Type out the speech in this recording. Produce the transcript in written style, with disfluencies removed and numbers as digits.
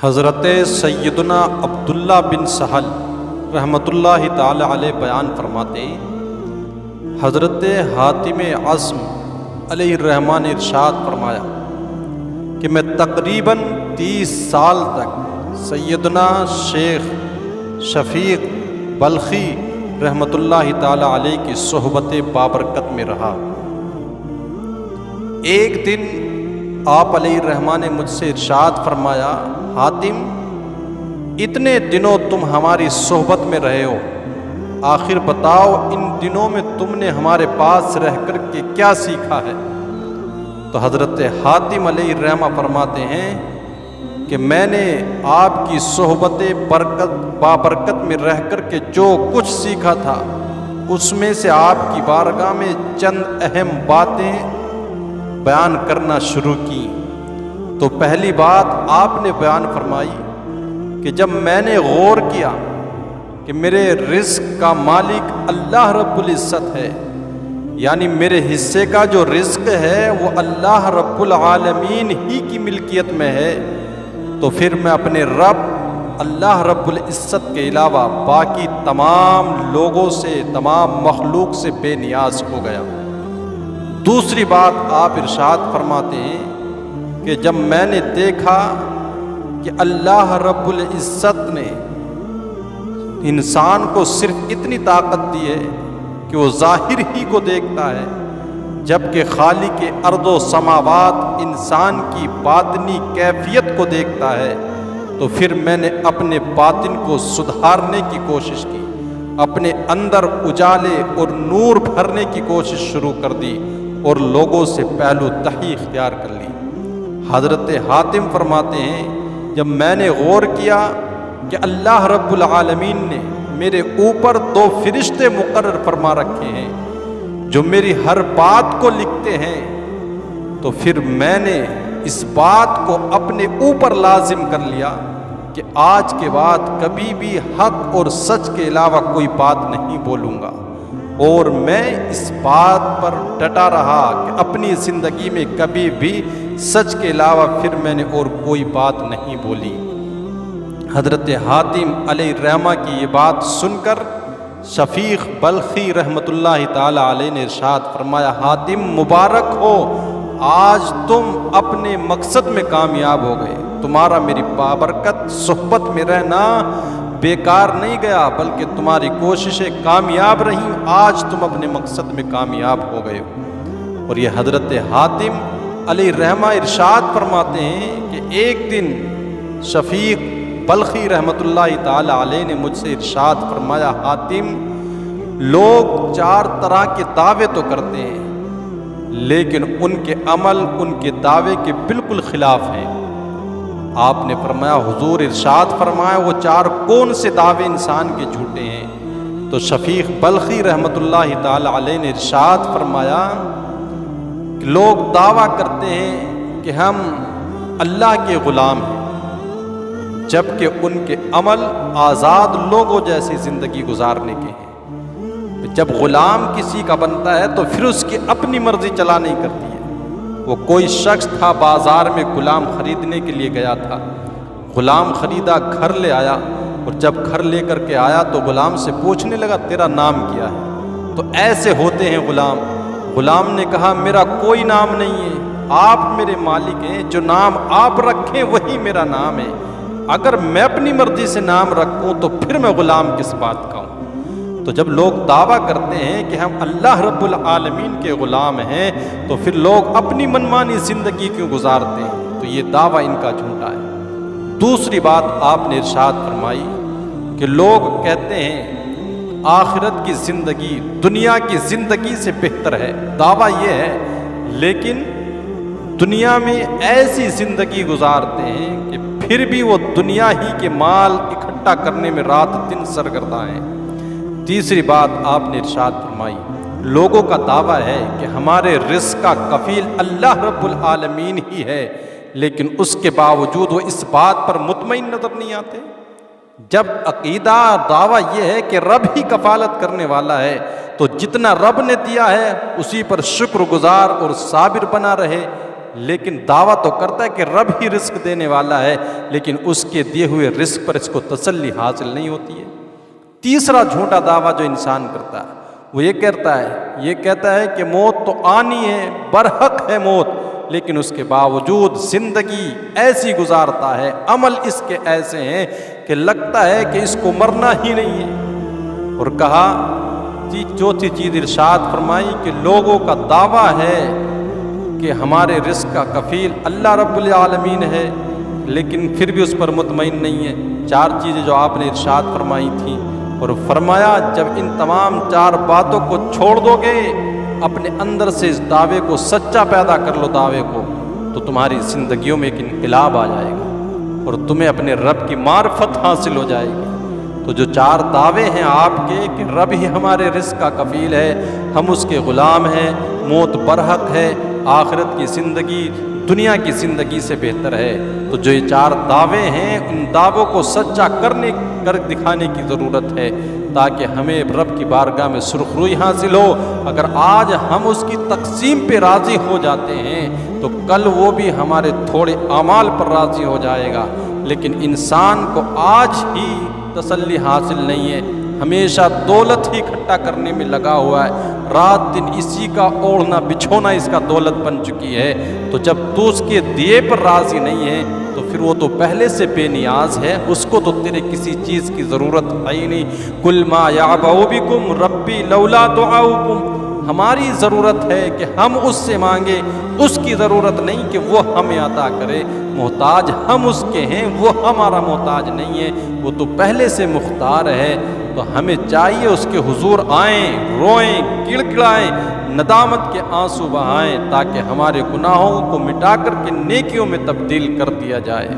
حضرت سیدنا عبداللہ بن سہل رحمۃ اللہ تعالی علیہ بیان فرماتے ہیں، حضرت حاتم عظم علیہ الرحمٰن نے ارشاد فرمایا کہ میں تقریباً 30 سال تک سیدنا شیخ شفیق بلخی رحمۃ اللہ تعالی علیہ کی صحبت بابرکت میں رہا۔ ایک دن آپ علیہ الرحمٰن نے مجھ سے ارشاد فرمایا، حاتم، اتنے دنوں تم ہماری صحبت میں رہے ہو، آخر بتاؤ ان دنوں میں تم نے ہمارے پاس رہ کر کے کیا سیکھا ہے؟ تو حضرت حاتم علیہ الرحمہ فرماتے ہیں کہ میں نے آپ کی صحبت بابرکت میں رہ کر کے جو کچھ سیکھا تھا اس میں سے آپ کی بارگاہ میں چند اہم باتیں بیان کرنا شروع کی۔ تو پہلی بات آپ نے بیان فرمائی کہ جب میں نے غور کیا کہ میرے رزق کا مالک اللہ رب العزت ہے، یعنی میرے حصے کا جو رزق ہے وہ اللہ رب العالمین ہی کی ملکیت میں ہے، تو پھر میں اپنے رب اللہ رب العزت کے علاوہ باقی تمام لوگوں سے، تمام مخلوق سے بے نیاز ہو گیا۔ دوسری بات آپ ارشاد فرماتے ہیں کہ جب میں نے دیکھا کہ اللہ رب العزت نے انسان کو صرف اتنی طاقت دی ہے کہ وہ ظاہر ہی کو دیکھتا ہے، جبکہ خالق ارض و سماوات انسان کی باطنی کیفیت کو دیکھتا ہے، تو پھر میں نے اپنے باطن کو سدھارنے کی کوشش کی، اپنے اندر اجالے اور نور بھرنے کی کوشش شروع کر دی اور لوگوں سے پہلو تہی اختیار کر لی۔ حضرت حاتم فرماتے ہیں جب میں نے غور کیا کہ اللہ رب العالمین نے میرے اوپر 2 فرشتے مقرر فرما رکھے ہیں جو میری ہر بات کو لکھتے ہیں، تو پھر میں نے اس بات کو اپنے اوپر لازم کر لیا کہ آج کے بعد کبھی بھی حق اور سچ کے علاوہ کوئی بات نہیں بولوں گا، اور میں اس بات پر ڈٹا رہا کہ اپنی زندگی میں کبھی بھی سچ کے علاوہ پھر میں نے اور کوئی بات نہیں بولی۔ حضرت حاتم علیہ الرحمہ کی یہ بات سن کر شفیق بلخی رحمۃ اللہ تعالی علیہ نے ارشاد فرمایا، حاتم مبارک ہو، آج تم اپنے مقصد میں کامیاب ہو گئے، تمہارا میری بابرکت صحبت میں رہنا بیکار نہیں گیا بلکہ تمہاری کوششیں کامیاب رہیں، آج تم اپنے مقصد میں کامیاب ہو گئے ہو۔ اور یہ حضرت حاتم علیہ الرحمہ ارشاد فرماتے ہیں کہ ایک دن شفیق بلخی رحمۃ اللہ تعالی علیہ نے مجھ سے ارشاد فرمایا، حاتم، لوگ 4 طرح کے دعوے تو کرتے ہیں لیکن ان کے عمل ان کے دعوے کے بالکل خلاف ہیں۔ آپ نے فرمایا، حضور ارشاد فرمایا وہ 4 کون سے دعوے انسان کے جھوٹے ہیں؟ تو شفیق بلخی رحمۃ اللہ تعالی علیہ نے ارشاد فرمایا کہ لوگ دعویٰ کرتے ہیں کہ ہم اللہ کے غلام ہیں، جبکہ ان کے عمل آزاد لوگوں جیسی زندگی گزارنے کے ہیں۔ جب غلام کسی کا بنتا ہے تو پھر اس کی اپنی مرضی چلا نہیں کرتی ہے۔ وہ کوئی شخص تھا بازار میں غلام خریدنے کے لیے گیا تھا، غلام خریدا، گھر لے آیا، اور جب گھر لے کر کے آیا تو غلام سے پوچھنے لگا تیرا نام کیا ہے؟ تو ایسے ہوتے ہیں غلام۔ غلام نے کہا میرا کوئی نام نہیں ہے، آپ میرے مالک ہیں، جو نام آپ رکھیں وہی میرا نام ہے، اگر میں اپنی مرضی سے نام رکھوں تو پھر میں غلام کس بات کا ہوں؟ تو جب لوگ دعویٰ کرتے ہیں کہ ہم اللہ رب العالمین کے غلام ہیں تو پھر لوگ اپنی منمانی زندگی کیوں گزارتے ہیں؟ تو یہ دعویٰ ان کا جھوٹا ہے۔ دوسری بات آپ نے ارشاد فرمائی کہ لوگ کہتے ہیں آخرت کی زندگی دنیا کی زندگی سے بہتر ہے، دعویٰ یہ ہے، لیکن دنیا میں ایسی زندگی گزارتے ہیں کہ پھر بھی وہ دنیا ہی کے مال اکٹھا کرنے میں رات دن سرگرداں ہیں۔ تیسری بات آپ نے ارشاد فرمائی، لوگوں کا دعویٰ ہے کہ ہمارے رزق کا کفیل اللہ رب العالمین ہی ہے، لیکن اس کے باوجود وہ اس بات پر مطمئن نظر نہیں آتے۔ جب عقیدہ دعویٰ یہ ہے کہ رب ہی کفالت کرنے والا ہے تو جتنا رب نے دیا ہے اسی پر شکر گزار اور صابر بنا رہے، لیکن دعویٰ تو کرتا ہے کہ رب ہی رزق دینے والا ہے، لیکن اس کے دیے ہوئے رزق پر اس کو تسلی حاصل نہیں ہوتی ہے۔ تیسرا جھوٹا دعویٰ جو انسان کرتا ہے وہ یہ کہتا ہے کہ موت تو آنی ہے، برحق ہے موت، لیکن اس کے باوجود زندگی ایسی گزارتا ہے، عمل اس کے ایسے ہیں کہ لگتا ہے کہ اس کو مرنا ہی نہیں ہے۔ اور کہا چوتھی چیز ارشاد فرمائی کہ لوگوں کا دعویٰ ہے کہ ہمارے رزق کا کفیل اللہ رب العالمین ہے، لیکن پھر بھی اس پر مطمئن نہیں ہے۔ 4 چیزیں جو آپ نے ارشاد فرمائی تھیں، اور فرمایا جب ان تمام 4 باتوں کو چھوڑ دو گے، اپنے اندر سے اس دعوے کو سچا پیدا کر لو دعوے کو، تو تمہاری زندگیوں میں ایک انقلاب آ جائے گا اور تمہیں اپنے رب کی معرفت حاصل ہو جائے گی۔ تو جو 4 دعوے ہیں آپ کے کہ رب ہی ہمارے رزق کا کفیل ہے، ہم اس کے غلام ہیں، موت برحق ہے، آخرت کی زندگی دنیا کی زندگی سے بہتر ہے، تو جو یہ 4 دعوے ہیں ان دعووں کو سچا کر دکھانے کی ضرورت ہے، تاکہ ہمیں رب کی بارگاہ میں سرخروئی حاصل ہو۔ اگر آج ہم اس کی تقسیم پہ راضی ہو جاتے ہیں تو کل وہ بھی ہمارے تھوڑے اعمال پر راضی ہو جائے گا۔ لیکن انسان کو آج ہی تسلی حاصل نہیں ہے، ہمیشہ دولت ہی اکٹھا کرنے میں لگا ہوا ہے، رات دن اسی کا اوڑھنا بچھونا اس کا دولت بن چکی ہے۔ تو جب تو اس کے دیے پر راضی نہیں ہے تو پھر وہ تو پہلے سے بے نیاز ہے، اس کو تو تیرے کسی چیز کی ضرورت ہے ہی نہیں۔ قل ما یعبأ بکم ربی لولا دعاؤکم، ہماری ضرورت ہے کہ ہم اس سے مانگیں، اس کی ضرورت نہیں کہ وہ ہمیں عطا کرے۔ محتاج ہم اس کے ہیں، وہ ہمارا محتاج نہیں ہے، وہ تو پہلے سے مختار ہے۔ تو ہمیں چاہیے اس کے حضور آئیں، روئیں، گڑ گڑائیں، ندامت کے آنسو بہائیں، تاکہ ہمارے گناہوں کو مٹا کر کے نیکیوں میں تبدیل کر دیا جائے۔